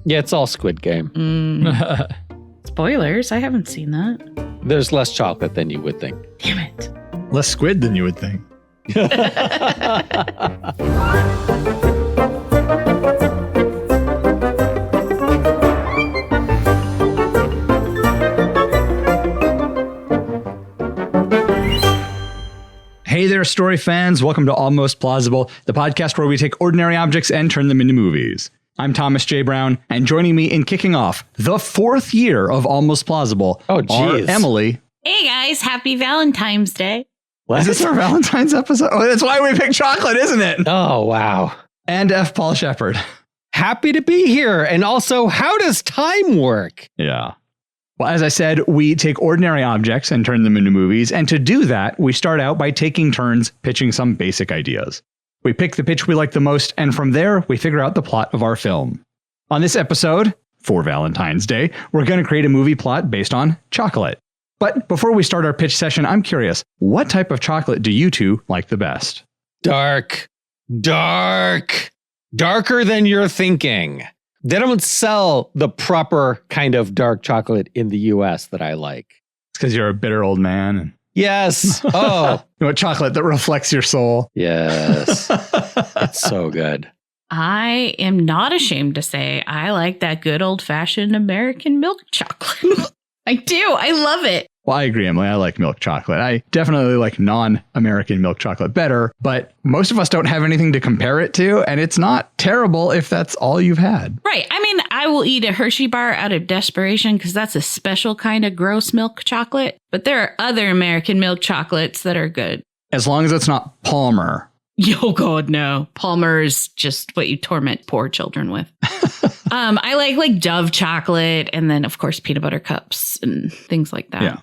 Yeah, it's all Squid Game. Spoilers, I haven't seen that. There's less chocolate than you would think. Damn it. Less squid than you would think. Hey there, story fans. Welcome to Almost Plausible, the podcast where we take ordinary objects and turn them into movies. I'm Thomas J. Brown, and joining me in kicking off the 4th year of Almost Plausible are Emily. Hey guys, happy Valentine's Day. What? Is this our Valentine's episode? Oh, that's why we picked chocolate, isn't it? Oh, wow. And F. Paul Shepard. Happy to be here. And also, how does time work? Yeah. Well, as I said, we take ordinary objects and turn them into movies. And to do that, we start out by taking turns pitching some basic ideas. We pick the pitch we like the most, and from there, we figure out the plot of our film. On this episode, for Valentine's Day, we're going to create a movie plot based on chocolate. But before we start our pitch session, I'm curious, what type of chocolate do you two like the best? Dark. Darker than you're thinking. They don't sell the proper kind of dark chocolate in the US that I like. It's because you're a bitter old man. Yes. Oh. You want chocolate that reflects your soul. Yes. It's so good. I am not ashamed to say I like that good old-fashioned American milk chocolate. I do. I love it. Well, I agree, Emily. I like milk chocolate. I definitely like non-American milk chocolate better, but most of us don't have anything to compare it to, and it's not terrible if that's all you've had. Right. I mean, I will eat a Hershey bar out of desperation because that's a special kind of gross milk chocolate, but there are other American milk chocolates that are good. As long as it's not Palmer. Oh, God, no. Palmer is just what you torment poor children with. I like Dove chocolate and then, of course, peanut butter cups and things like that. Yeah.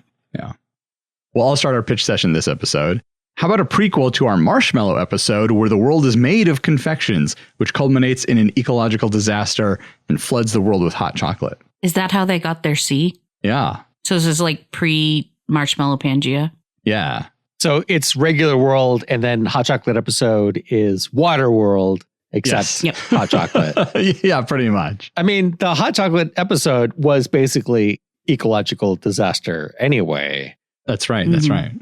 Well, I'll start our pitch session this episode. How about a prequel to our marshmallow episode where the world is made of confections, which culminates in an ecological disaster and floods the world with hot chocolate? Is that how they got their C? Yeah. So this is like pre-marshmallow Pangea? Yeah. So it's regular world, and then hot chocolate episode is water world, except hot chocolate. Yeah, pretty much. I mean, the hot chocolate episode was basically ecological disaster anyway. That's right. That's right.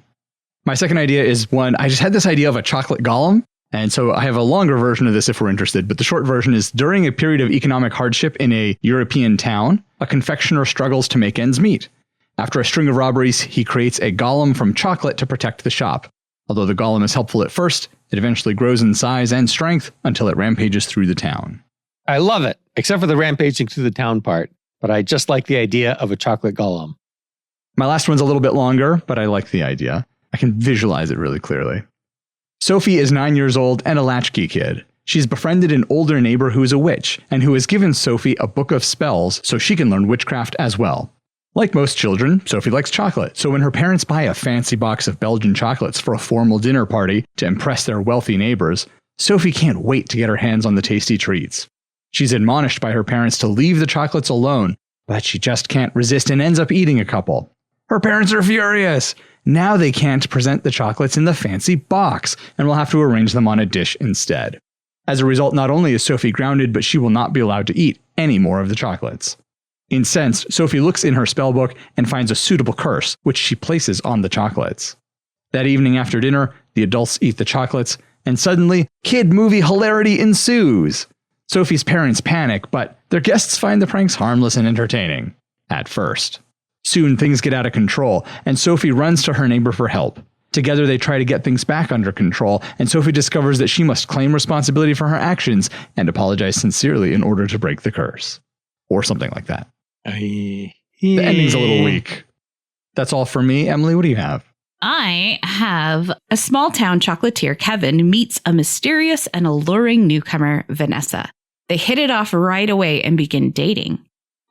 My second idea is one, I just had this idea of a chocolate golem. And so I have a longer version of this if we're interested. But the short version is during a period of economic hardship in a European town, a confectioner struggles to make ends meet. After a string of robberies, he creates a golem from chocolate to protect the shop. Although the golem is helpful at first, it eventually grows in size and strength until it rampages through the town. I love it, except for the rampaging through the town part. But I just like the idea of a chocolate golem. My last one's a little bit longer, but I like the idea. I can visualize it really clearly. Sophie is 9 years old and a latchkey kid. She's befriended an older neighbor who is a witch and who has given Sophie a book of spells so she can learn witchcraft as well. Like most children, Sophie likes chocolate, so when her parents buy a fancy box of Belgian chocolates for a formal dinner party to impress their wealthy neighbors, Sophie can't wait to get her hands on the tasty treats. She's admonished by her parents to leave the chocolates alone, but she just can't resist and ends up eating a couple. Her parents are furious. Now they can't present the chocolates in the fancy box and will have to arrange them on a dish instead. As a result, not only is Sophie grounded, but she will not be allowed to eat any more of the chocolates. Incensed, Sophie looks in her spellbook and finds a suitable curse, which she places on the chocolates. That evening after dinner, the adults eat the chocolates, and suddenly, kid movie hilarity ensues. Sophie's parents panic, but their guests find the pranks harmless and entertaining. At first. Soon things get out of control, and Sophie runs to her neighbor for help. Together they try to get things back under control, and Sophie discovers that she must claim responsibility for her actions and apologize sincerely in order to break the curse. Or something like that. The ending's a little weak. That's all for me. Emily, what do you have? I have a small town chocolatier, Kevin, meets a mysterious and alluring newcomer, Vanessa. They hit it off right away and begin dating.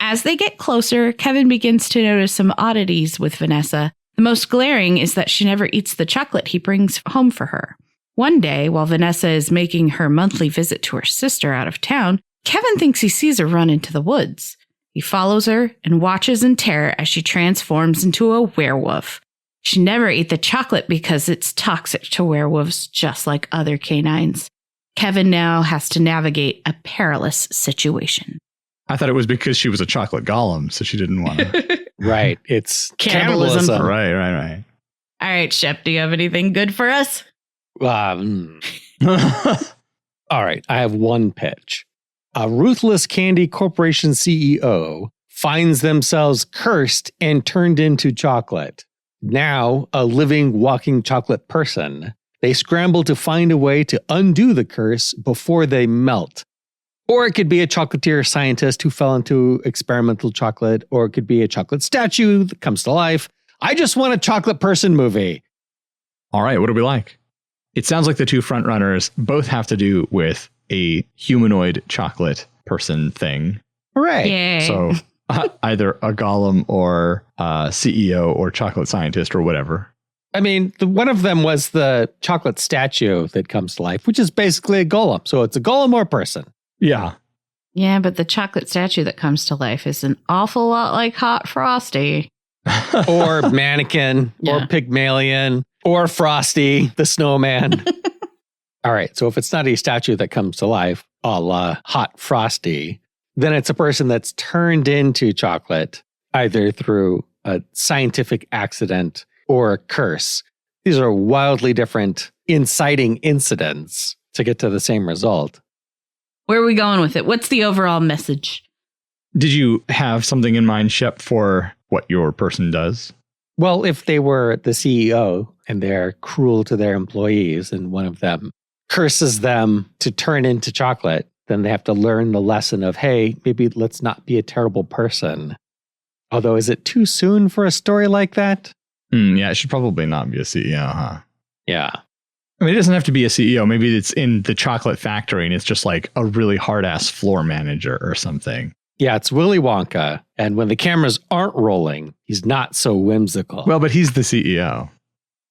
As they get closer, Kevin begins to notice some oddities with Vanessa. The most glaring is that she never eats the chocolate he brings home for her. One day, while Vanessa is making her monthly visit to her sister out of town, Kevin thinks he sees her run into the woods. He follows her and watches in terror as she transforms into a werewolf. She never ate the chocolate because it's toxic to werewolves, just like other canines. Kevin now has to navigate a perilous situation. I thought it was because she was a chocolate golem, so she didn't want to. Right. It's Cannibalism. cannibalism. Right. All right, Shep, do you have anything good for us? All right. I have one pitch. A ruthless candy corporation CEO finds themselves cursed and turned into chocolate. Now, a living, walking chocolate person. They scramble to find a way to undo the curse before they melt. Or it could be a chocolatier scientist who fell into experimental chocolate, or it could be a chocolate statue that comes to life. I just want a chocolate person movie. All right, what do we like? It sounds like the two frontrunners both have to do with a humanoid chocolate person thing. Hooray. Yay. So either a golem or a CEO or chocolate scientist or whatever. I mean, one of them was the chocolate statue that comes to life, which is basically a golem. So it's a golem or a person. Yeah. Yeah, but the chocolate statue that comes to life is an awful lot like Hot Frosty. Or mannequin, or Yeah. Pygmalion, or Frosty, the snowman. All right, so if it's not a statue that comes to life, a la Hot Frosty, then it's a person that's turned into chocolate, either through a scientific accident or a curse. These are wildly different inciting incidents to get to the same result. Where are we going with it? What's the overall message? Did you have something in mind, Shep, for what your person does? Well, if they were the CEO and they're cruel to their employees and one of them curses them to turn into chocolate, then they have to learn the lesson of, hey, maybe let's not be a terrible person. Although, is it too soon for a story like that? Yeah, it should probably not be a CEO, huh? Yeah. I mean, it doesn't have to be a CEO. Maybe it's in the chocolate factory and it's just like a really hard-ass floor manager or something. Yeah, it's Willy Wonka. And when the cameras aren't rolling, he's not so whimsical. Well, but he's the CEO.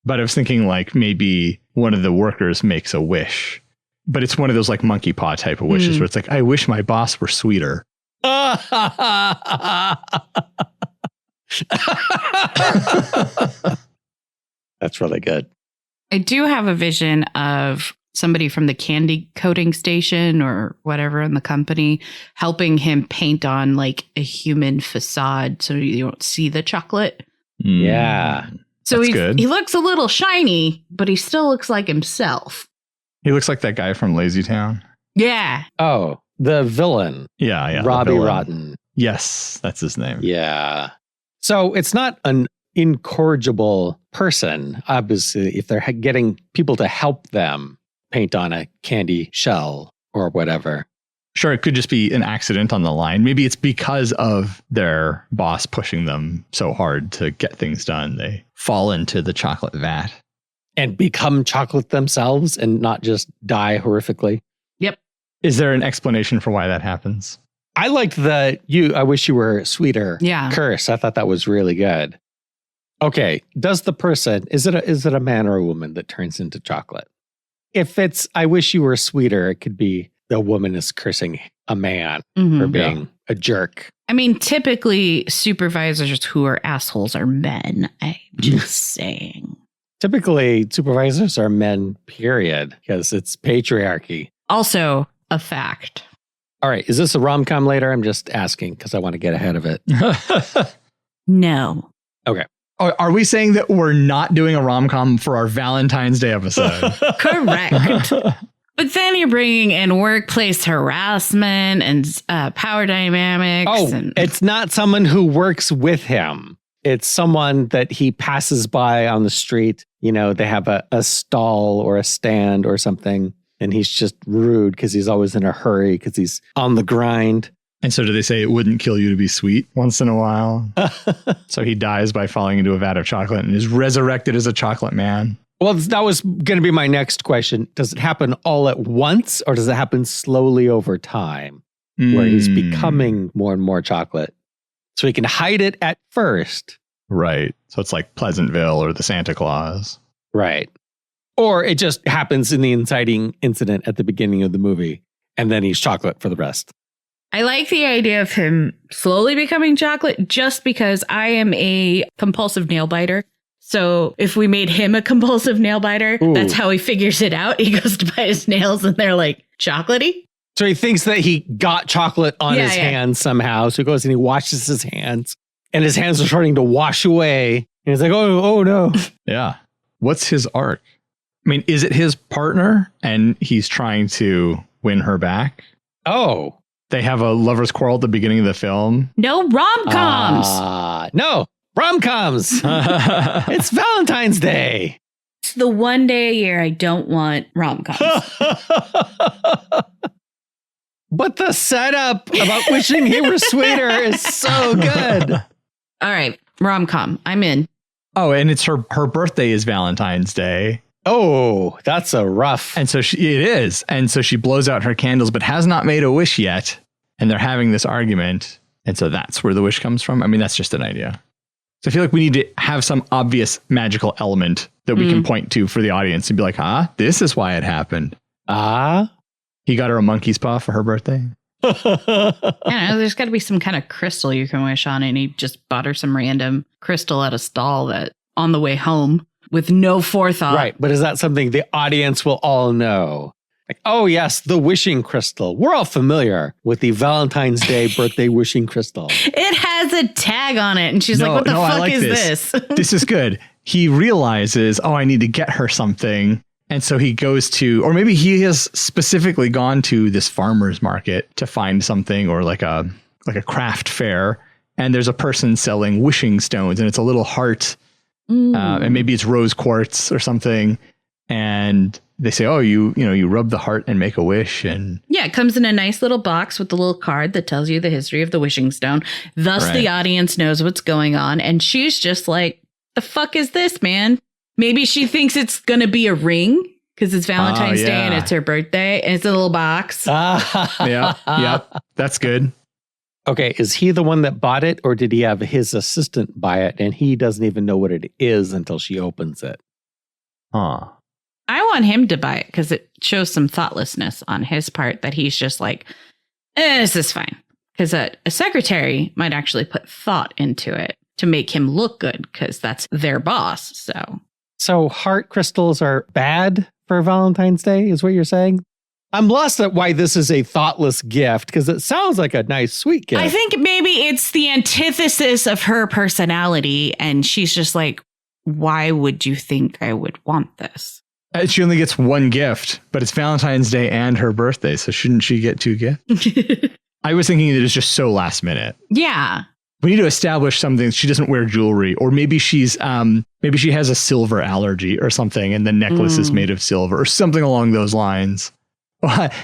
But I was thinking like maybe one of the workers makes a wish. But it's one of those like monkey paw type of wishes where it's like, I wish my boss were sweeter. That's really good. I do have a vision of somebody from the candy coating station or whatever in the company helping him paint on like a human facade so you don't see the chocolate. Yeah. So That's good. he looks a little shiny, but he still looks like himself. He looks like that guy from Lazy Town. Yeah. Oh, the villain. Yeah. the Robbie villain. Rotten. Yes, that's his name. Yeah. So it's not an incorrigible person, obviously, if they're getting people to help them paint on a candy shell or whatever. Sure, it could just be an accident on the line. Maybe it's because of their boss pushing them so hard to get things done. They fall into the chocolate vat. And become chocolate themselves and not just die horrifically. Yep. Is there an explanation for why that happens? I liked the I wish you were sweeter curse. I thought that was really good. Okay, does the person, is it a man or a woman that turns into chocolate? If it's I wish you were sweeter, it could be the woman is cursing a man for being a jerk. I mean, typically supervisors who are assholes are men. I'm just saying. Typically, supervisors are men, period, because it's patriarchy. Also a fact. All right, is this a rom-com later? I'm just asking because I want to get ahead of it. No. Okay. Are we saying that we're not doing a rom-com for our Valentine's Day episode? Correct. But then you're bringing in workplace harassment and power dynamics. Oh, it's not someone who works with him. It's someone that he passes by on the street. You know, they have a stall or a stand or something, and he's just rude because he's always in a hurry because he's on the grind. And so do they say it wouldn't kill you to be sweet once in a while? So he dies by falling into a vat of chocolate and is resurrected as a chocolate man. Well, that was going to be my next question. Does it happen all at once or does it happen slowly over time where he's becoming more and more chocolate? So he can hide it at first. Right. So it's like Pleasantville or the Santa Claus. Right. Or it just happens in the inciting incident at the beginning of the movie and then he's chocolate for the rest. I like the idea of him slowly becoming chocolate just because I am a compulsive nail biter. So if we made him a compulsive nail biter, that's how he figures it out. He goes to bite his nails and they're like chocolatey. So he thinks that he got chocolate on his hands somehow. So he goes and he washes his hands and his hands are starting to wash away. And he's like, oh no. Yeah. What's his arc? I mean, is it his partner and he's trying to win her back? Oh. They have a lover's quarrel at the beginning of the film. No rom-coms. No, rom-coms. It's Valentine's Day. It's the one day a year I don't want rom-coms. But the setup about wishing he were sweeter is so good. All right, rom-com. I'm in. Oh, and it's her birthday is Valentine's Day. Oh, that's a rough. And so it is. And so she blows out her candles, but has not made a wish yet. And they're having this argument. And so that's where the wish comes from. I mean, that's just an idea. So I feel like we need to have some obvious magical element that we can point to for the audience and be like, this is why it happened. He got her a monkey's paw for her birthday. I don't know. There's got to be some kind of crystal you can wish on. And he just bought her some random crystal at a stall that on the way home with no forethought. Right. But is that something the audience will all know? Like, oh, yes, the wishing crystal. We're all familiar with the Valentine's Day birthday wishing crystal. It has a tag on it. And she's like, what the fuck is this? This is good. He realizes, I need to get her something. And so he goes to, or maybe he has specifically gone to this farmer's market to find something, or like a craft fair. And there's a person selling wishing stones, and it's a little heart. And maybe it's rose quartz or something. And they say, you rub the heart and make a wish. And yeah, it comes in a nice little box with a little card that tells you the history of the wishing stone. Thus, the audience knows what's going on. And she's just like, the fuck is this, man? Maybe she thinks it's going to be a ring because it's Valentine's Day and it's her birthday. And it's a little box. Yeah, that's good. Okay, is he the one that bought it, or did he have his assistant buy it and he doesn't even know what it is until she opens it? I want him to buy it because it shows some thoughtlessness on his part that he's just like, this is fine. Because a secretary might actually put thought into it to make him look good because that's their boss. So heart crystals are bad for Valentine's Day is what you're saying? I'm lost at why this is a thoughtless gift because it sounds like a nice, sweet gift. I think maybe it's the antithesis of her personality. And she's just like, why would you think I would want this? She only gets one gift, but it's Valentine's Day and her birthday. So shouldn't she get two gifts? I was thinking that it's just so last minute. Yeah. We need to establish something. She doesn't wear jewelry, or maybe she has a silver allergy or something. And the necklace is made of silver or something along those lines.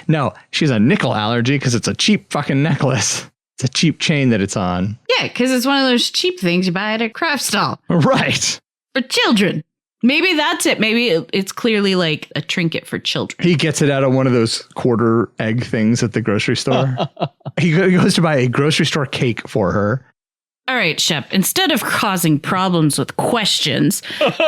No, she has a nickel allergy because it's a cheap fucking necklace. It's a cheap chain that it's on. Yeah, because it's one of those cheap things you buy at a craft stall. Right. For children. Maybe that's it. Maybe it's clearly like a trinket for children. He gets it out of one of those quarter egg things at the grocery store. He goes to buy a grocery store cake for her. All right, Shep, instead of causing problems with questions,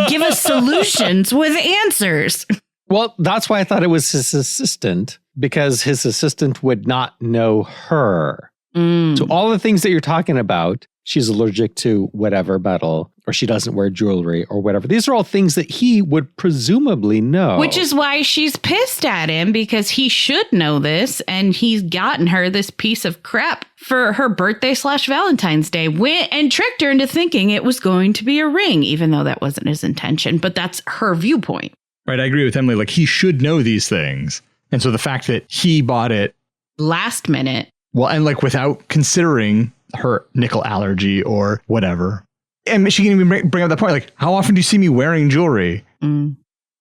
give us solutions with answers. Well, that's why I thought it was his assistant, because his assistant would not know her. So all the things that you're talking about, she's allergic to whatever metal, or she doesn't wear jewelry or whatever. These are all things that he would presumably know. Which is why she's pissed at him, because he should know this, and he's gotten her this piece of crap for her birthday / Valentine's Day, and tricked her into thinking it was going to be a ring, even though that wasn't his intention. But that's her viewpoint. Right. I agree with Emily. Like, he should know these things. And so the fact that he bought it last minute. Well, and like without considering her nickel allergy or whatever. And she can even bring up that point. Like, how often do you see me wearing jewelry?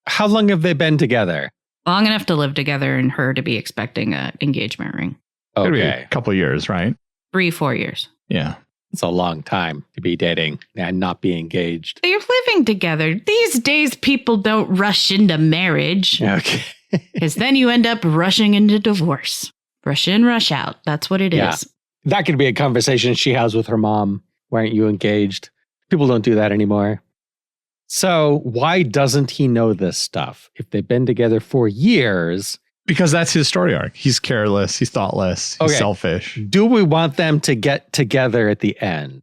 How long have they been together? Long enough to live together and her to be expecting an engagement ring. Okay. A couple of years, right? 3-4 years. Yeah. It's a long time to be dating and not be engaged. They're living together. These days, people don't rush into marriage. Okay. Because then you end up rushing into divorce. Rush in, rush out. That's what it is. That could be a conversation she has with her mom. Why aren't you engaged? People don't do that anymore. So why doesn't he know this stuff? If they've been together for years. Because that's his story arc. He's careless. He's thoughtless. He's selfish. Do we want them to get together at the end?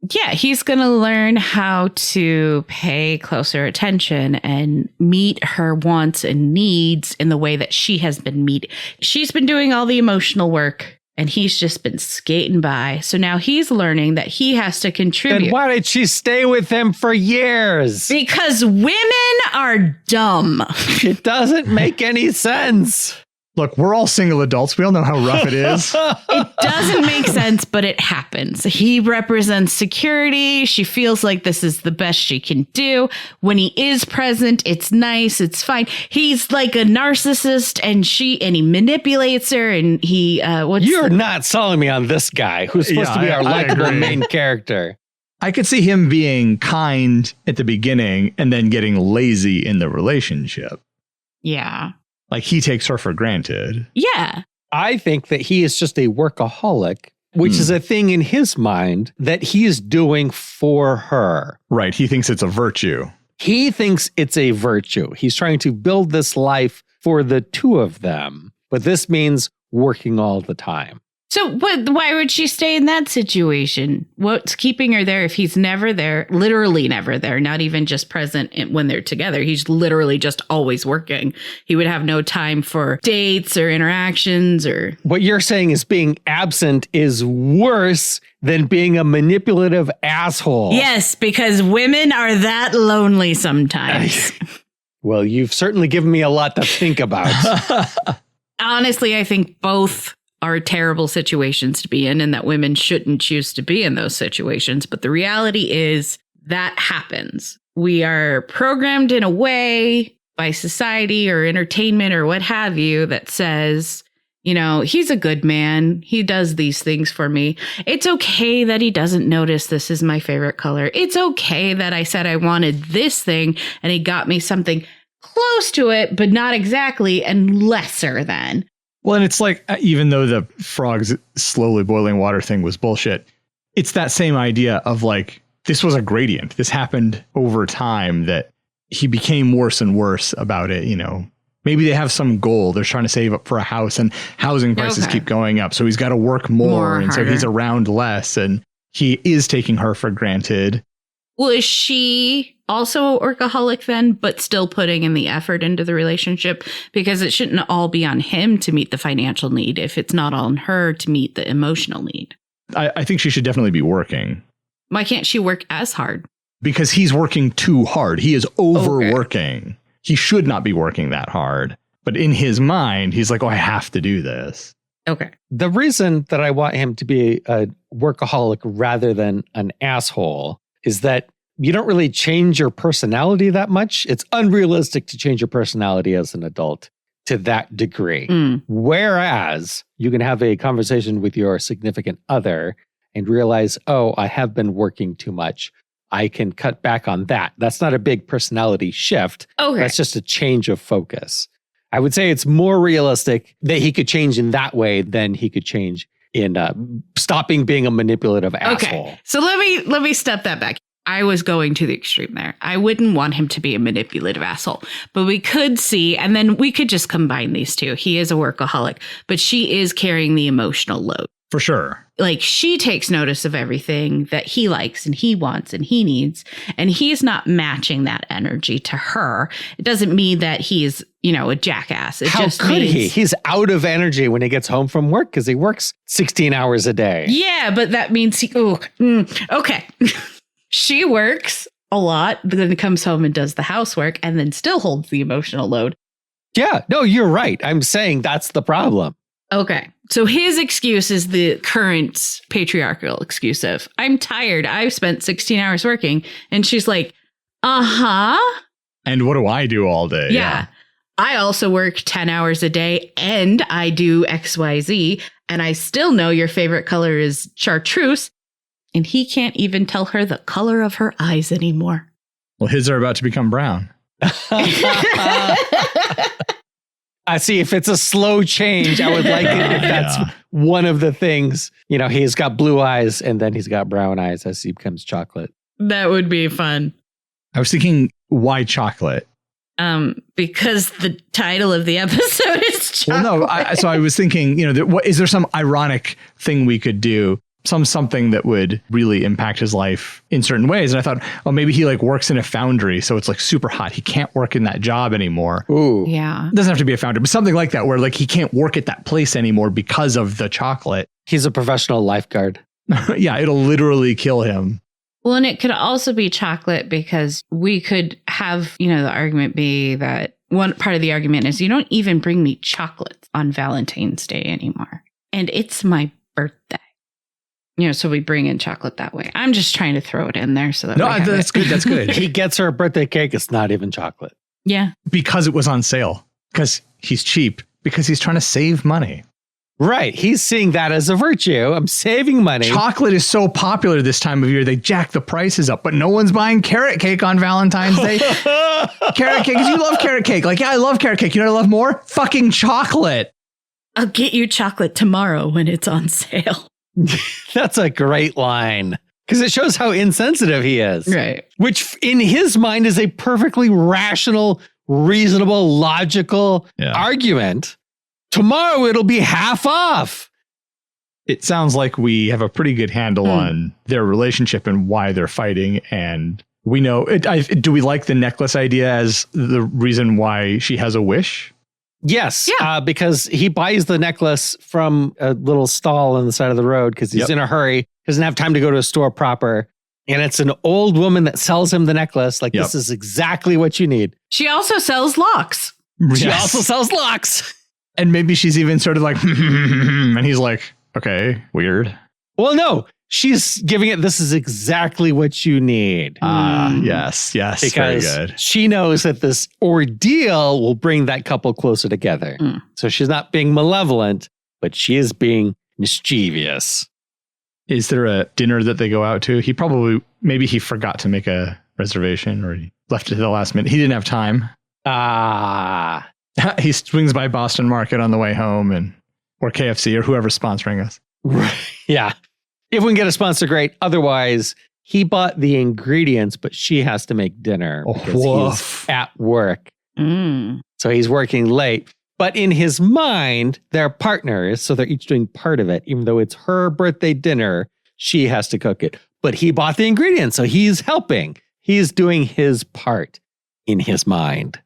Yeah, he's going to learn how to pay closer attention and meet her wants and needs in the way that she has been She's been doing all the emotional work and he's just been skating by. So now he's learning that he has to contribute. Then why did she stay with him for years? Because women are dumb. It doesn't make any sense. Look, we're all single adults. We all know how rough it is. It doesn't make sense, but it happens. He represents security. She feels like this is the best she can do. When he is present, it's nice. It's fine. He's like a narcissist and he manipulates her and You're not selling me on this guy who's supposed to be our likable main character. I could see him being kind at the beginning and then getting lazy in the relationship. Yeah. Like he takes her for granted. Yeah. I think that he is just a workaholic, which is a thing in his mind that he is doing for her. Right. He thinks it's a virtue. He thinks it's a virtue. He's trying to build this life for the two of them. But this means working all the time. So why would she stay in that situation? What's keeping her there if he's never there, literally never there, not even just present when they're together? He's literally just always working. He would have no time for dates or interactions or... What you're saying is being absent is worse than being a manipulative asshole. Yes, because women are that lonely sometimes. Well, you've certainly given me a lot to think about. Honestly, I think both are terrible situations to be in and that women shouldn't choose to be in those situations. But the reality is that happens. We are programmed in a way by society or entertainment or what have you that says, you know, he's a good man. He does these things for me. It's okay that he doesn't notice this is my favorite color. It's okay that I said I wanted this thing and he got me something close to it, but not exactly and lesser than. Well, and it's like, even though the frogs slowly boiling water thing was bullshit, it's that same idea of like, this was a gradient. This happened over time that he became worse and worse about it. You know, maybe they have some goal. They're trying to save up for a house and housing prices keep going up. So he's got to work more and harder. So he's around less and he is taking her for granted. Well, is she also a workaholic then, but still putting in the effort into the relationship? Because it shouldn't all be on him to meet the financial need if it's not on her to meet the emotional need. I think she should definitely be working. Why can't she work as hard? Because he's working too hard. He is overworking. Okay. He should not be working that hard. But in his mind, he's like, oh, I have to do this. Okay. The reason that I want him to be a workaholic rather than an asshole is that you don't really change your personality that much. It's unrealistic to change your personality as an adult to that degree. Whereas you can have a conversation with your significant other and realize, oh, I have been working too much. I can cut back on that. That's not a big personality shift. Okay. That's just a change of focus. I would say it's more realistic that he could change in that way than he could change in stopping being a manipulative asshole. Okay. So let me step that back. I was going to the extreme there. I wouldn't want him to be a manipulative asshole, but we could see, and then we could just combine these two. He is a workaholic, but she is carrying the emotional load. For sure. Like she takes notice of everything that he likes and he wants and he needs, and he's not matching that energy to her. It doesn't mean that he's, you know, a jackass. How could he? He's out of energy when he gets home from work because he works 16 hours a day. Yeah, but that means okay. She works a lot, but then comes home and does the housework and then still holds the emotional load. Yeah, no, you're right. I'm saying that's the problem. Okay. So his excuse is the current patriarchal excuse of, I'm tired. I've spent 16 hours working. And she's like, uh-huh. And what do I do all day? Yeah. I also work 10 hours a day and I do XYZ. And I still know your favorite color is chartreuse. And he can't even tell her the color of her eyes anymore. Well, his are about to become brown. I see. If it's a slow change, I would like it if that's one of the things. You know, he's got blue eyes and then he's got brown eyes as he becomes chocolate. That would be fun. I was thinking, why chocolate? Because the title of the episode is chocolate. Well, no. So I was thinking, you know, is there some ironic thing we could do something that would really impact his life in certain ways. And I thought, oh, maybe he like works in a foundry, so it's like super hot. He can't work in that job anymore. Ooh. Yeah. It doesn't have to be a foundry, but something like that where like he can't work at that place anymore because of the chocolate. He's a professional lifeguard. Yeah, it'll literally kill him. Well, and it could also be chocolate because we could have, you know, the argument be that one part of the argument is you don't even bring me chocolates on Valentine's Day anymore. And it's my birthday. You know, so we bring in chocolate that way. I'm just trying to throw it in there so that No, we have that's it. good. That's good. He gets her a birthday cake. It's not even chocolate. Yeah. Because it was on sale. Because he's cheap. Because he's trying to save money. Right. He's seeing that as a virtue. I'm saving money. Chocolate is so popular this time of year, they jack the prices up, but no one's buying carrot cake on Valentine's Day. Carrot cake, because you love carrot cake. Like, yeah, I love carrot cake. You know what I love more? Fucking chocolate. I'll get you chocolate tomorrow when it's on sale. That's a great line because it shows how insensitive he is. Right. Which in his mind is a perfectly rational, reasonable, logical argument. Tomorrow it'll be half off. It sounds like we have a pretty good handle on their relationship and why they're fighting. And we know, do we like the necklace idea as the reason why she has a wish? Yes, because he buys the necklace from a little stall on the side of the road because he's in a hurry, doesn't have time to go to a store proper. And it's an old woman that sells him the necklace. Like, this is exactly what you need. She also sells locks. She also sells locks. And maybe she's even sort of like, and he's like, okay, weird. Well, no, she's giving it, this is exactly what you need. Yes, because very good. She knows that this ordeal will bring that couple closer together. So she's not being malevolent, but she is being mischievous. Is there a dinner that they go out to? Maybe he forgot to make a reservation or he left it to the last minute. He didn't have time. He swings by Boston Market on the way home or KFC or whoever's sponsoring us. Yeah. If we can get a sponsor, great. Otherwise, he bought the ingredients, but she has to make dinner because he's at work. So he's working late. But in his mind, they're partners, so they're each doing part of it. Even though it's her birthday dinner, she has to cook it. But he bought the ingredients, so he's helping. He's doing his part in his mind.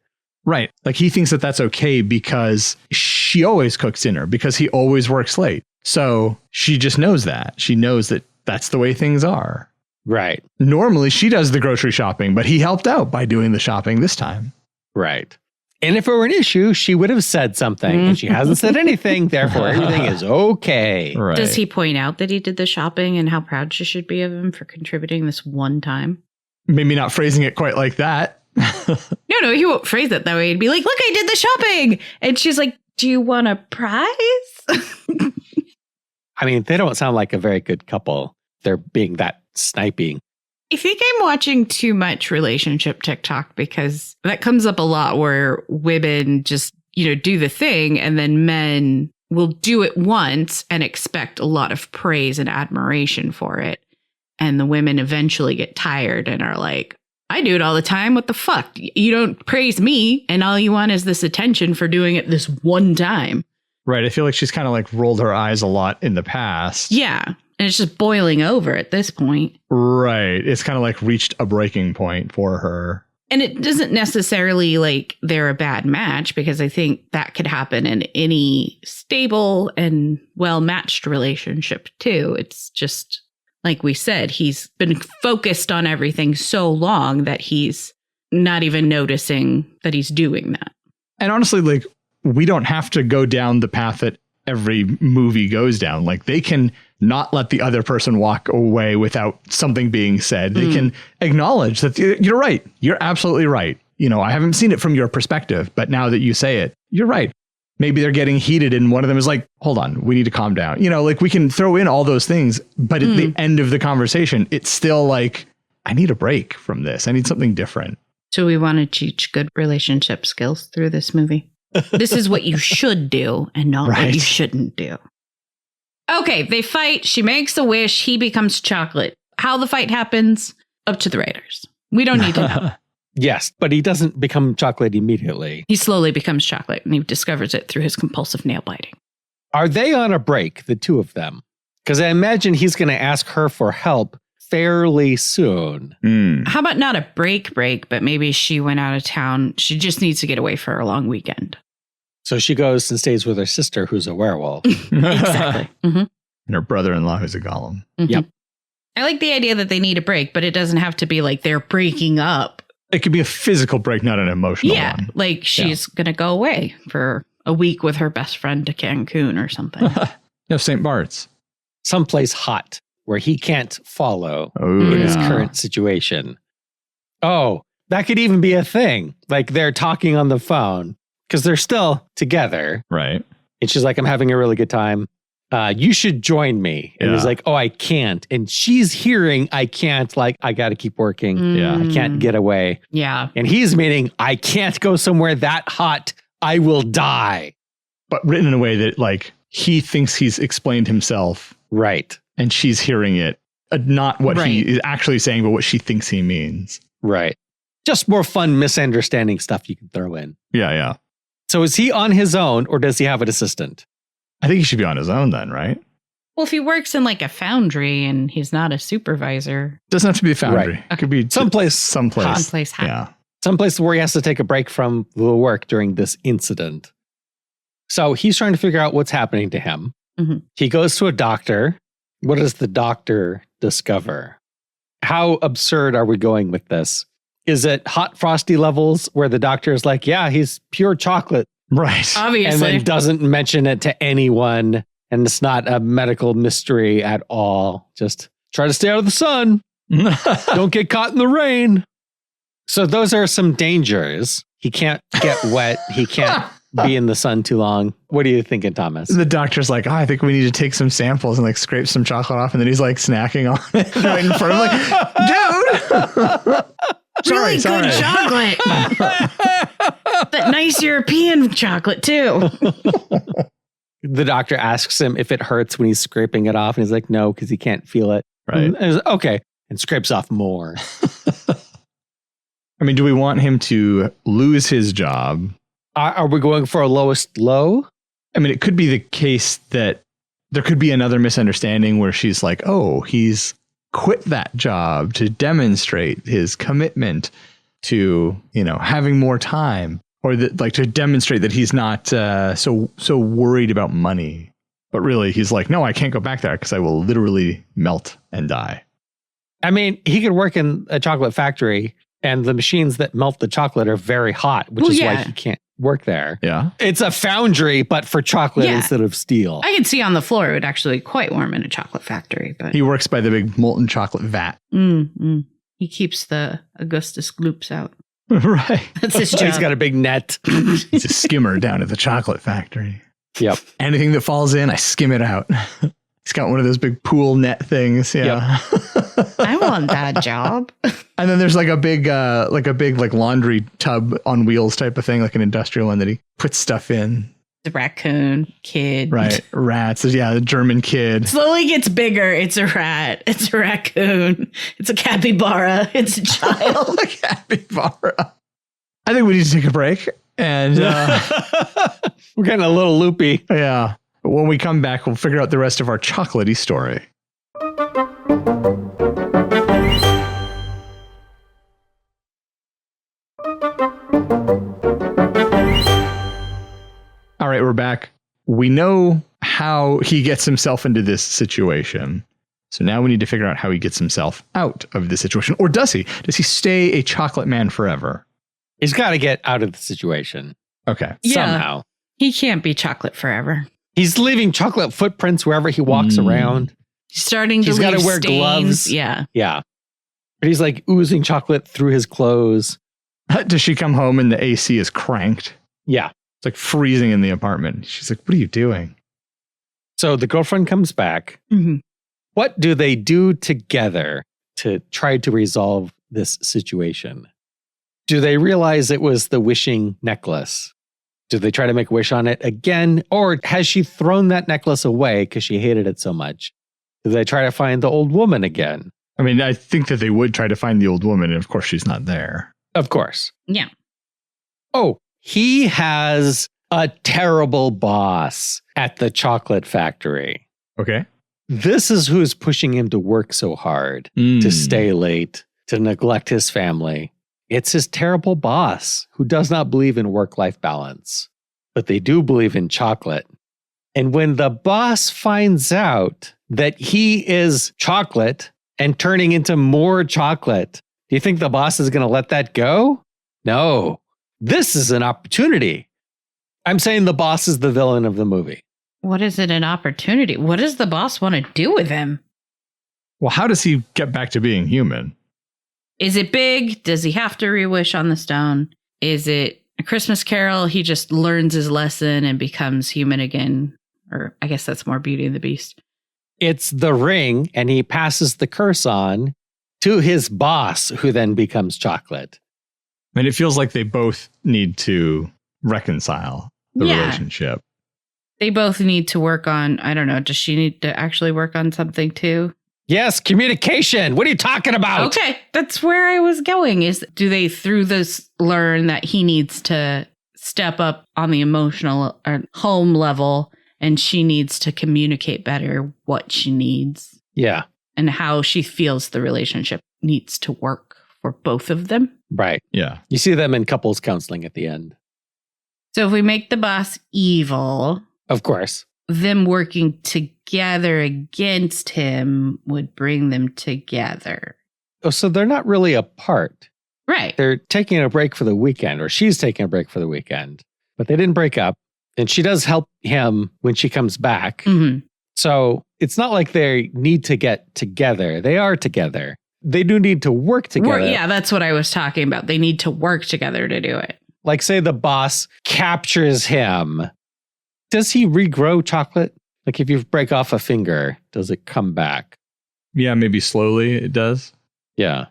Right. Like he thinks that that's okay because she always cooks dinner because he always works late. So she just knows that. She knows that that's the way things are. Right. Normally she does the grocery shopping, but he helped out by doing the shopping this time. Right. And if it were an issue, she would have said something. And she hasn't said anything. Therefore, everything is okay. Right. Does he point out that he did the shopping and how proud she should be of him for contributing this one time? Maybe not phrasing it quite like that. No, he won't phrase it that way. He'd be like, look, I did the shopping. And she's like, do you want a prize? I mean, they don't sound like a very good couple. They're being that sniping. I think I'm watching too much relationship TikTok because that comes up a lot where women just, do the thing and then men will do it once and expect a lot of praise and admiration for it. And the women eventually get tired and are like, I do it all the time. What the fuck? You don't praise me. And all you want is this attention for doing it this one time. Right. I feel like she's kind of like rolled her eyes a lot in the past. Yeah. And it's just boiling over at this point. Right. It's kind of like reached a breaking point for her. And it doesn't necessarily like they're a bad match because I think that could happen in any stable and well-matched relationship too. It's just, like we said, he's been focused on everything so long that he's not even noticing that he's doing that. And honestly, like, we don't have to go down the path that every movie goes down. Like, they can not let the other person walk away without something being said. They can acknowledge that you're right. You're absolutely right. I haven't seen it from your perspective, but now that you say it, you're right. Maybe they're getting heated and one of them is like, hold on, we need to calm down. Like we can throw in all those things, but at the end of the conversation, it's still like, I need a break from this. I need something different. So we want to teach good relationship skills through this movie. This is what you should do and not what you shouldn't do. Okay, they fight. She makes a wish. He becomes chocolate. How the fight happens, up to the writers. We don't need to know. Yes, but he doesn't become chocolate immediately. He slowly becomes chocolate and he discovers it through his compulsive nail biting. Are they on a break, the two of them? Because I imagine he's going to ask her for help fairly soon. How about not a break, but maybe she went out of town. She just needs to get away for a long weekend. So she goes and stays with her sister, who's a werewolf. Exactly. And her brother-in-law, who's a golem. Yep. I like the idea that they need a break, but it doesn't have to be like they're breaking up. It could be a physical break, not an emotional one. Like she's going to go away for a week with her best friend to Cancun or something. St. Bart's. Someplace hot where he can't follow Ooh, in his yeah. current situation. Oh, that could even be a thing. Like they're talking on the phone because they're still together. Right. And she's like, I'm having a really good time. You should join me. And he's like, oh, I can't. And she's hearing, I can't, like, I got to keep working. Yeah. I can't get away. Yeah. And he's meaning, I can't go somewhere that hot. I will die. But written in a way that, like, he thinks he's explained himself. Right. And she's hearing it. Not what he Right. is actually saying, but what she thinks he means. Right. Just more fun misunderstanding stuff you can throw in. Yeah. So is he on his own or does he have an assistant? I think he should be on his own then, right? Well, if he works in like a foundry and he's not a supervisor. Doesn't have to be a foundry. Right. It could be Someplace Someplace hot. Yeah. Someplace where he has to take a break from the work during this incident. So he's trying to figure out what's happening to him. Mm-hmm. He goes to a doctor. What does the doctor discover? How absurd are we going with this? Is it hot frosty levels where the doctor is like, yeah, he's pure chocolate, Right. and Obviously. then doesn't mention it to anyone, and it's not a medical mystery at all. Just try to stay out of the sun. Don't get caught in the rain. So those are some dangers. He can't get wet. He can't be in the sun too long. What are you thinking, Thomas? The doctor's like, I think we need to take some samples and like scrape some chocolate off. And then he's like snacking on it right in front of him. Like, dude. Really good chocolate. That nice European chocolate, too. The doctor asks him if it hurts when he's scraping it off. And he's like, no, because he can't feel it. Right. And he's like, okay. And scrapes off more. I mean, do we want him to lose his job? Are we going for a lowest low? I mean, it could be the case that there could be another misunderstanding where she's like, oh, he's quit that job to demonstrate his commitment to, having more time, or that, like, to demonstrate that he's not so worried about money. But really, he's like, no, I can't go back there because I will literally melt and die. I mean, he could work in a chocolate factory and the machines that melt the chocolate are very hot, which is why he can't work there. Yeah. It's a foundry, but for chocolate instead of steel. I can see on the floor it would actually quite warm in a chocolate factory. But He works by the big molten chocolate vat. he keeps the Augustus gloops out. Right. That's his job. He's got a big net. He's a skimmer down at the chocolate factory. Yep. Anything that falls in, I skim it out. He's got one of those big pool net things. Yeah. I want that job. And then there's like a big laundry tub on wheels type of thing, like an industrial one that he puts stuff in. The raccoon kid. Right. Rats. Yeah. The German kid. Slowly gets bigger. It's a rat. It's a raccoon. It's a capybara. It's a child. A capybara. I think we need to take a break. And We're getting a little loopy. yeah. But when we come back, we'll figure out the rest of our chocolatey story. All right, we're back. We know how he gets himself into this situation. So now we need to figure out how he gets himself out of this situation. Or does he? Does he stay a chocolate man forever? He's got to get out of the situation Okay. somehow. He can't be chocolate forever. He's leaving chocolate footprints wherever he walks around. He's starting to He's leave gotta wear stains. gloves. Yeah. Yeah. But he's like oozing chocolate through his clothes. Does she come home and the AC is cranked? Yeah. It's like freezing in the apartment. She's like, what are you doing? So the girlfriend comes back. Mm-hmm. What do they do together to try to resolve this situation? Do they realize it was the wishing necklace? Do they try to make a wish on it again? Or has she thrown that necklace away because she hated it so much? Do they try to find the old woman again? I mean, I think that they would try to find the old woman, and of course she's not there. Of course. Yeah. Oh, he has a terrible boss at the chocolate factory. Okay. This is who's pushing him to work so hard, to stay late, to neglect his family. It's his terrible boss who does not believe in work-life balance, but they do believe in chocolate. And when the boss finds out that he is chocolate and turning into more chocolate, do you think the boss is going to let that go? No. This is an opportunity. I'm saying the boss is the villain of the movie. What is it an opportunity? What does the boss want to do with him? Well, how does he get back to being human? Is it big? Does he have to re-wish on the stone? Is it A Christmas Carol? He just learns his lesson and becomes human again. Or I guess that's more Beauty and the Beast. It's the ring, and he passes the curse on to his boss, who then becomes chocolate. And it feels like they both need to reconcile the relationship. They both need to work on, I don't know, does she need to actually work on something too? Yes, communication. What are you talking about? Okay, that's where I was going. Is do they through this learn that he needs to step up on the emotional or home level, and she needs to communicate better what she needs? Yeah. And how she feels the relationship needs to work for both of them. Right. Yeah. You see them in couples counseling at the end. So if we make the boss evil, of course, them working together against him would bring them together. Oh, so they're not really apart. Right. They're taking a break for the weekend, or she's taking a break for the weekend, but they didn't break up. And she does help him when she comes back. Mm-hmm. So it's not like they need to get together. They are together. They do need to work together. Yeah, that's what I was talking about. They need to work together to do it. Like, say the boss captures him. Does he regrow chocolate? Like, if you break off a finger, does it come back? Yeah, maybe slowly it does. Yeah.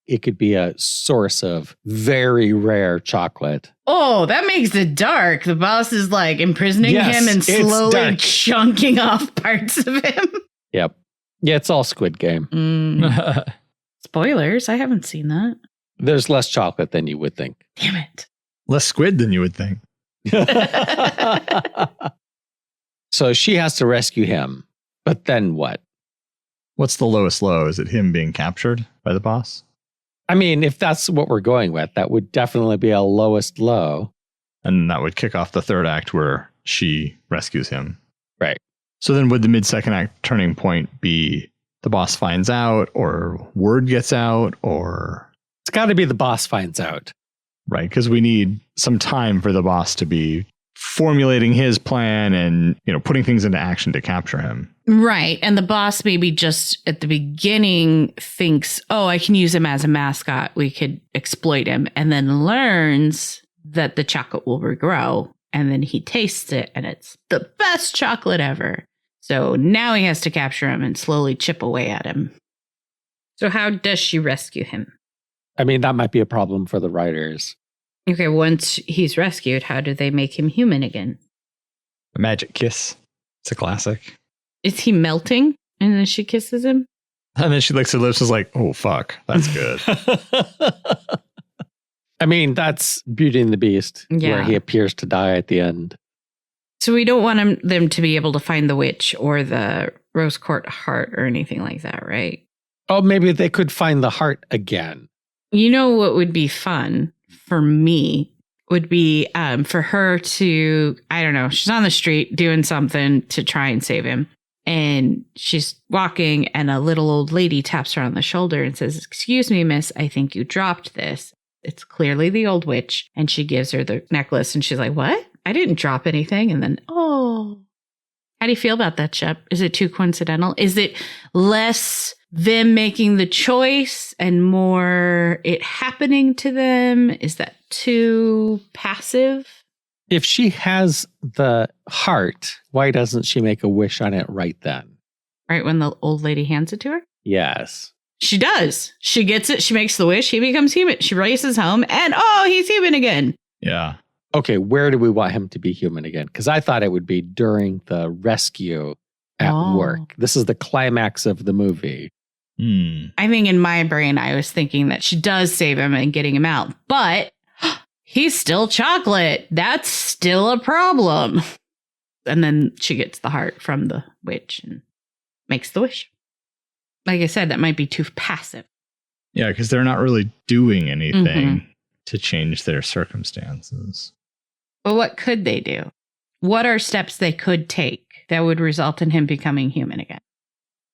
It could be a source of very rare chocolate. Oh, that makes it dark. The boss is like imprisoning him and it's slowly dark. chunking off parts of him. Yep. Yeah, it's all Squid Game. Spoilers. I haven't seen that. There's less chocolate than you would think. Damn it. Less squid than you would think. So she has to rescue him. But then what? What's the lowest low? Is it him being captured by the boss? I mean, if that's what we're going with, that would definitely be a lowest low. And that would kick off the third act where she rescues him. Right. So then would the mid-second act turning point be the boss finds out, or word gets out, or... It's got to be the boss finds out. Right, because we need some time for the boss to be formulating his plan and, putting things into action to capture him. Right. And the boss maybe just at the beginning thinks, oh, I can use him as a mascot. We could exploit him. And then learns that the chocolate will regrow. And then he tastes it and it's the best chocolate ever. So now he has to capture him and slowly chip away at him. So how does she rescue him? I mean, that might be a problem for the writers. Okay, once he's rescued, how do they make him human again? A magic kiss. It's a classic. Is he melting and then she kisses him? And then she licks her lips and is like, oh, fuck, that's good. I mean, that's Beauty and the Beast, where he appears to die at the end. So we don't want them to be able to find the witch or the Rose Court heart or anything like that, right? Oh, maybe they could find the heart again. You know what would be fun for me would be for her to, I don't know, she's on the street doing something to try and save him. And she's walking and a little old lady taps her on the shoulder and says, excuse me, miss, I think you dropped this. It's clearly the old witch. And she gives her the necklace and she's like, what? I didn't drop anything. And then, oh, how do you feel about that, Shep? Is it too coincidental? Is it less them making the choice and more it happening to them? Is that too passive? If she has the heart, why doesn't she make a wish on it right then? Right when the old lady hands it to her? Yes. She does. She gets it. She makes the wish. He becomes human. She races home and, oh, he's human again. Yeah. Okay, where do we want him to be human again? Because I thought it would be during the rescue at work. This is the climax of the movie. I think in my brain, I was thinking that she does save him and getting him out, but he's still chocolate. That's still a problem. And then she gets the heart from the witch. And makes the wish. Like I said, that might be too passive. Yeah, because they're not really doing anything to change their circumstances. But what could they do? What are steps they could take that would result in him becoming human again?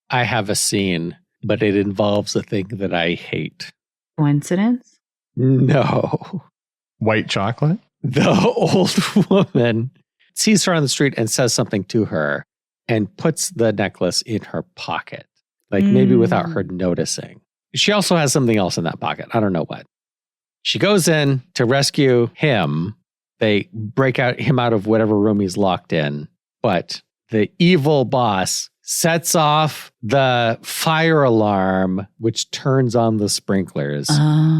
I have a scene, but it involves a thing that I hate. Coincidence? No. White chocolate? The old woman sees her on the street and says something to her and puts the necklace in her pocket, like maybe without her noticing. She also has something else in that pocket. I don't know what. She goes in to rescue him. They break him out of whatever room he's locked in. But the evil boss sets off the fire alarm, which turns on the sprinklers,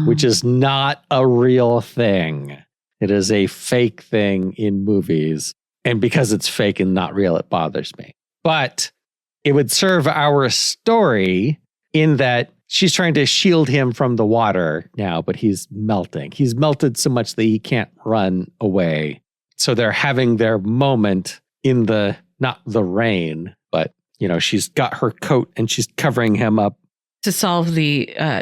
which is not a real thing. It is a fake thing in movies. And because it's fake and not real, it bothers me. But it would serve our story in that she's trying to shield him from the water now, but he's melting. He's melted so much that he can't run away. So they're having their moment in not the rain, but, she's got her coat and she's covering him up. To solve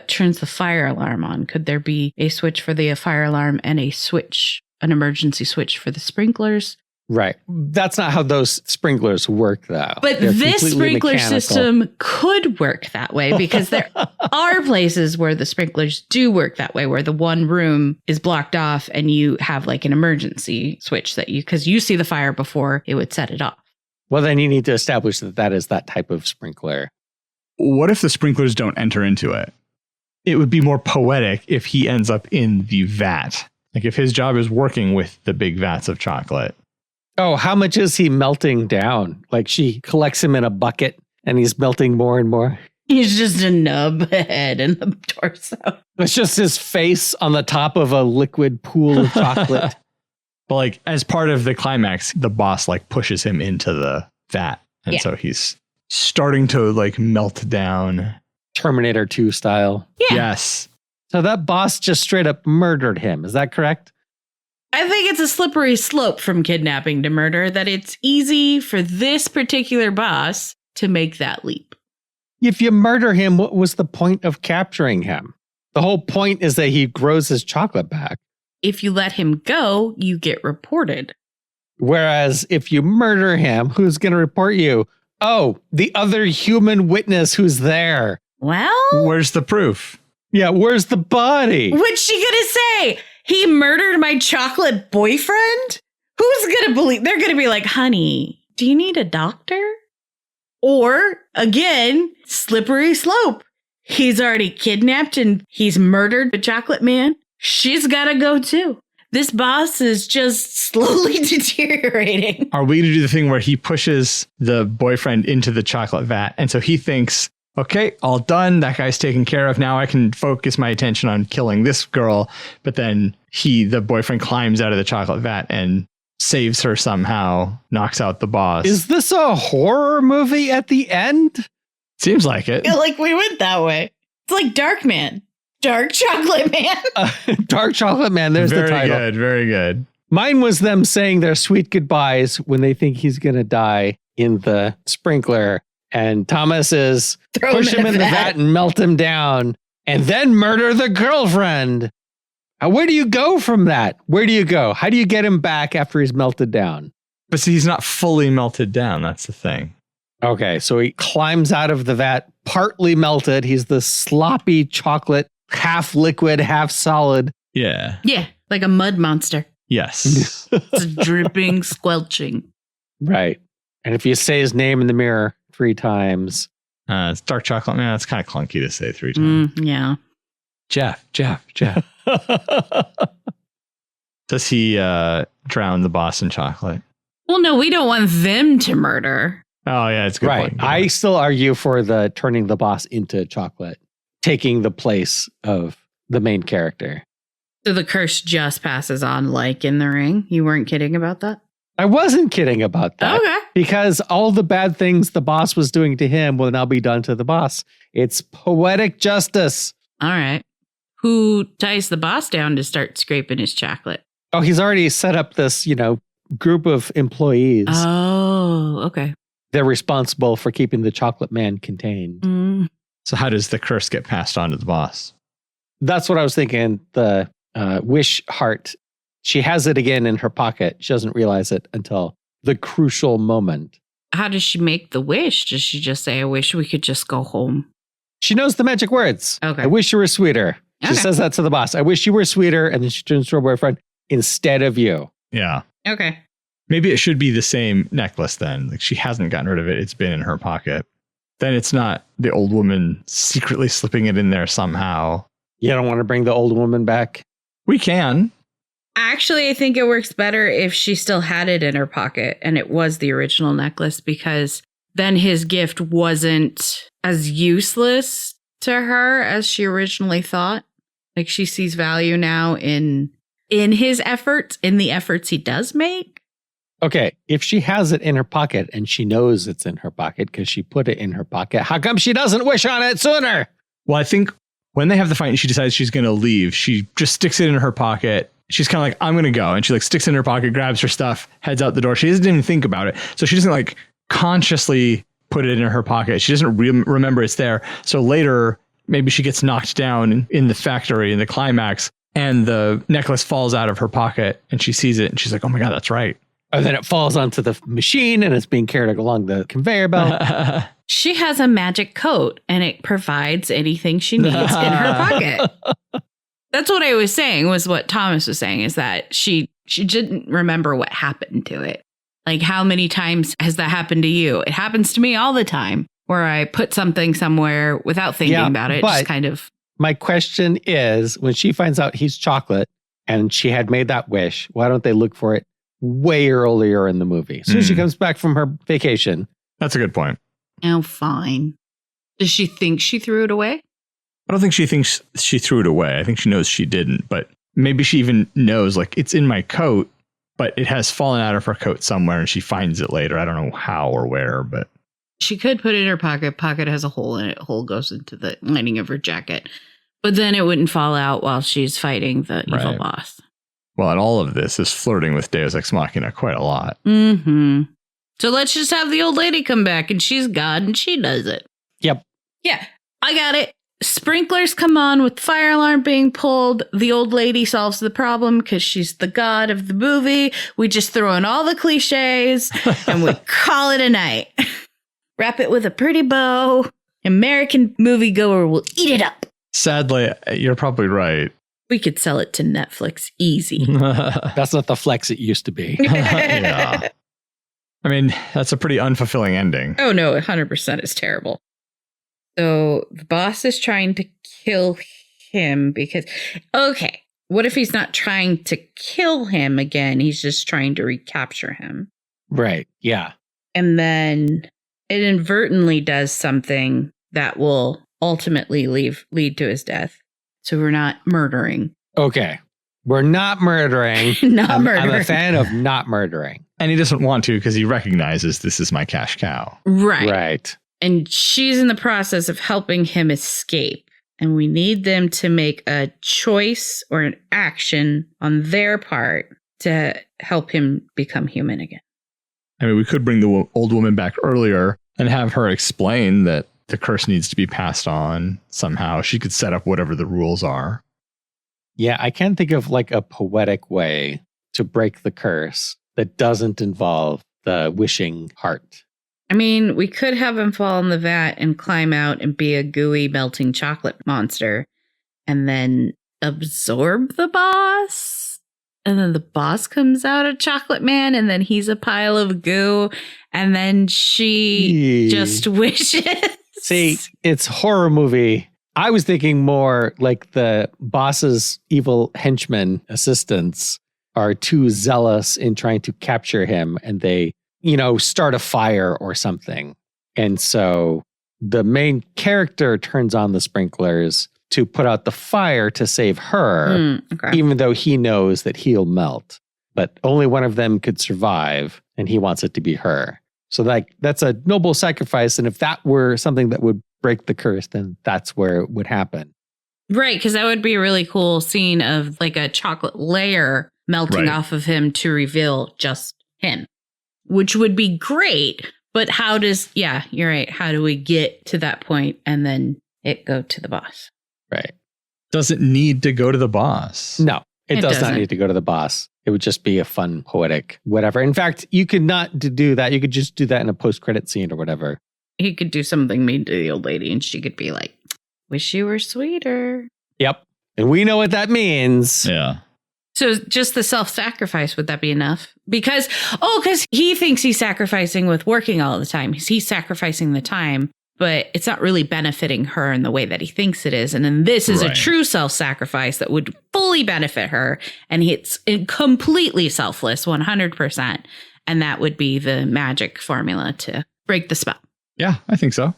turns the fire alarm on, could there be a switch for the fire alarm and an emergency switch for the sprinklers? Right. That's not how those sprinklers work, though. But this sprinkler system could work that way because there are places where the sprinklers do work that way, where the one room is blocked off and you have like an emergency switch because you see the fire before it would set it off. Well, then you need to establish that is that type of sprinkler. What if the sprinklers don't enter into it? It would be more poetic if he ends up in the vat. Like if his job is working with the big vats of chocolate. Oh, how much is he melting down? Like she collects him in a bucket and he's melting more and more. He's just a nub head and a torso. It's just his face on the top of a liquid pool of chocolate. But like as part of the climax, the boss like pushes him into the vat. And so he's starting to like melt down. Terminator 2 style. Yeah. Yes. So that boss just straight up murdered him. Is that correct? I think it's a slippery slope from kidnapping to murder, that it's easy for this particular boss to make that leap. If you murder him, what was the point of capturing him? The whole point is that he grows his chocolate back. If you let him go, you get reported. Whereas if you murder him, who's going to report you? Oh, the other human witness who's there. Well, where's the proof? Yeah, where's the body? What's she going to say? He murdered my chocolate boyfriend? Who's going to believe? They're going to be like, honey, do you need a doctor? Or, again, slippery slope. He's already kidnapped and he's murdered the chocolate man. She's got to go too. This boss is just slowly deteriorating. Are we going to do the thing where he pushes the boyfriend into the chocolate vat? And so he thinks, okay, all done. That guy's taken care of. Now I can focus my attention on killing this girl. But then the boyfriend climbs out of the chocolate vat and saves her somehow, knocks out the boss. Is this a horror movie at the end? Seems like it. I feel like we went that way. It's like Dark Man. Dark Chocolate Man. Dark Chocolate Man. There's the title. Very good. Very good. Mine was them saying their sweet goodbyes when they think he's going to die in the sprinkler. And Thomas is push him in the vat and melt him down and then murder the girlfriend. Where do you go from that? Where do you go? How do you get him back after he's melted down? But see, he's not fully melted down. That's the thing. Okay, so he climbs out of the vat, partly melted. He's the sloppy chocolate, half liquid, half solid. Yeah. Yeah, like a mud monster. Yes. It's dripping, squelching. Right. And if you say his name in the mirror 3 times. It's Dark Chocolate Man. It's kind of clunky to say 3 times. Yeah. Jeff. Does he drown the boss in chocolate? Well, no, we don't want them to murder. Oh, yeah, it's a good right. point. Good I point. still argue for the turning the boss into chocolate, taking the place of the main character. So the curse just passes on like in the ring? You weren't kidding about that? I wasn't kidding about that. Okay. Because all the bad things the boss was doing to him will now be done to the boss. It's poetic justice. All right. Who ties the boss down to start scraping his chocolate? Oh, he's already set up this, group of employees. Oh, okay. they're responsible for keeping the chocolate man contained. So how does the curse get passed on to the boss? That's what I was thinking. The wish heart, she has it again in her pocket. She doesn't realize it until the crucial moment. How does she make the wish? Does she just say, I wish we could just go home? She knows the magic words. Okay. I wish you were sweeter. She says that to the boss. I wish you were sweeter. And then she turns to her boyfriend instead of you. Yeah. Okay. Maybe it should be the same necklace then. Like she hasn't gotten rid of it. It's been in her pocket. Then it's not the old woman secretly slipping it in there somehow. You don't want to bring the old woman back? We can. Actually, I think it works better if she still had it in her pocket and it was the original necklace, because then his gift wasn't as useless to her as she originally thought. Like she sees value now in his efforts, in the efforts he does make. Okay, if she has it in her pocket and she knows it's in her pocket because she put it in her pocket, how come she doesn't wish on it sooner? Well, I think when they have the fight and she decides she's going to leave, she just sticks it in her pocket. She's kind of like, I'm going to go. And she like sticks it in her pocket, grabs her stuff, heads out the door. She doesn't even think about it. So she doesn't like consciously put it in her pocket. She doesn't remember it's there. So later, maybe she gets knocked down in the factory in the climax and the necklace falls out of her pocket and she sees it and she's like, oh my God, that's right. And then it falls onto the machine and it's being carried along the conveyor belt. She has a magic coat and it provides anything she needs in her pocket. That's what I was saying, was what Thomas was saying, is that she didn't remember what happened to it. Like, how many times has that happened to you? It happens to me all the time, where I put something somewhere without thinking about it. Just kind of. My question is, when she finds out he's chocolate and she had made that wish, why don't they look for it way earlier in the movie? As soon as she comes back from her vacation. That's a good point. Oh, fine. Does she think she threw it away? I don't think she thinks she threw it away. I think she knows she didn't, but maybe she even knows, like, it's in my coat, but it has fallen out of her coat somewhere and she finds it later. I don't know how or where, but. She could put it in her pocket. Pocket has a hole in it. Hole goes into the lining of her jacket. But then it wouldn't fall out while she's fighting the evil boss. Well, and all of this is flirting with Deus Ex Machina quite a lot. Mm-hmm. So let's just have the old lady come back and she's God and she does it. Yep. Yeah, I got it. Sprinklers come on with fire alarm being pulled. The old lady solves the problem because she's the god of the movie. We just throw in all the cliches and we call it a night. Wrap it with a pretty bow. American moviegoer will eat it up. Sadly, you're probably right. We could sell it to Netflix easy. That's not the flex it used to be. Yeah. I mean, that's a pretty unfulfilling ending. Oh, no, 100% is terrible. So the boss is trying to kill him because, okay, what if he's not trying to kill him again? He's just trying to recapture him. Right. Yeah. And then it inadvertently does something that will ultimately lead to his death. So we're not murdering. Okay. We're not murdering. Not murdering. I'm a fan of not murdering. And he doesn't want to because he recognizes this is my cash cow. Right. Right. And she's in the process of helping him escape. And we need them to make a choice or an action on their part to help him become human again. I mean, we could bring the old woman back earlier and have her explain that the curse needs to be passed on somehow. She could set up whatever the rules are. Yeah, I can't think of like a poetic way to break the curse that doesn't involve the wishing heart. I mean, we could have him fall in the vat and climb out and be a gooey melting chocolate monster and then absorb the boss. And then the boss comes out a chocolate man and then he's a pile of goo. And then she just wishes. See, it's horror movie. I was thinking more like the boss's evil henchmen assistants are too zealous in trying to capture him and they, start a fire or something. And so the main character turns on the sprinklers to put out the fire to save her, even though he knows that he'll melt. But only one of them could survive, and he wants it to be her. So that's a noble sacrifice. And if that were something that would break the curse, then that's where it would happen. Right, because that would be a really cool scene of like a chocolate layer melting off of him to reveal just him, which would be great. But you're right. How do we get to that point and then it go to the boss? Right. Doesn't need to go to the boss. No, it does not doesn't. need to go to the boss. It would just be a fun, poetic, whatever. In fact, you could not do that. You could just do that in a post-credit scene or whatever. He could do something mean to the old lady and she could be like, wish you were sweeter. Yep. And we know what that means. Yeah. So just the self-sacrifice, would that be enough? Because he thinks he's sacrificing with working all the time. He's sacrificing the time, but it's not really benefiting her in the way that he thinks it is. And then this is a true self-sacrifice that would fully benefit her. And it's completely selfless, 100%. And that would be the magic formula to break the spell. Yeah, I think so.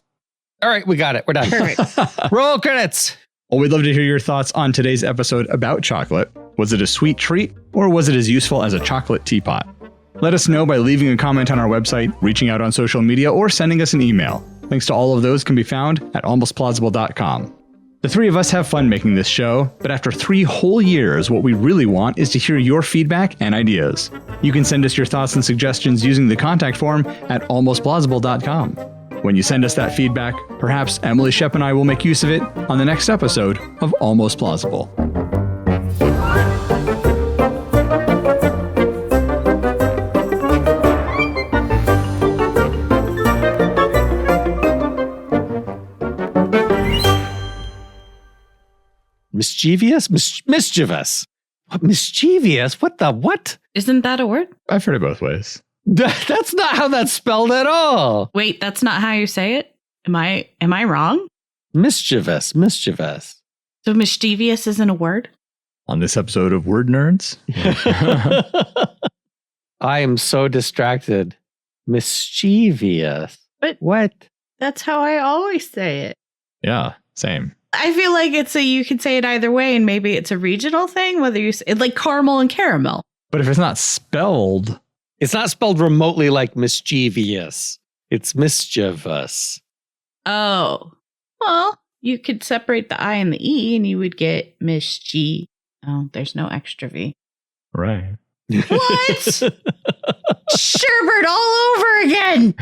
All right, we got it. We're done. Perfect. Roll credits. Well, we'd love to hear your thoughts on today's episode about chocolate. Was it a sweet treat, or was it as useful as a chocolate teapot? Let us know by leaving a comment on our website, reaching out on social media, or sending us an email. Links to all of those can be found at almostplausible.com. The three of us have fun making this show, but after 3 whole years, what we really want is to hear your feedback and ideas. You can send us your thoughts and suggestions using the contact form at almostplausible.com. When you send us that feedback, perhaps Emily Shep and I will make use of it on the next episode of Almost Plausible. Mischievous? Mischievous. What, mischievous? What? Isn't that a word? I've heard it both ways. That's not how that's spelled at all. Wait, that's not how you say it? Am I wrong? Mischievous. So mischievous isn't a word? On this episode of Word Nerds. I am so distracted. Mischievous. But what? That's how I always say it. Yeah, same. I feel like you could say it either way, and maybe it's a regional thing, whether you say it, like caramel and caramel. But if it's not spelled... It's not spelled remotely like mischievous. It's mischievous. Oh. Well, you could separate the I and the E, and you would get mischie. Oh, there's no extra V. Right. What? Sherbert all over again.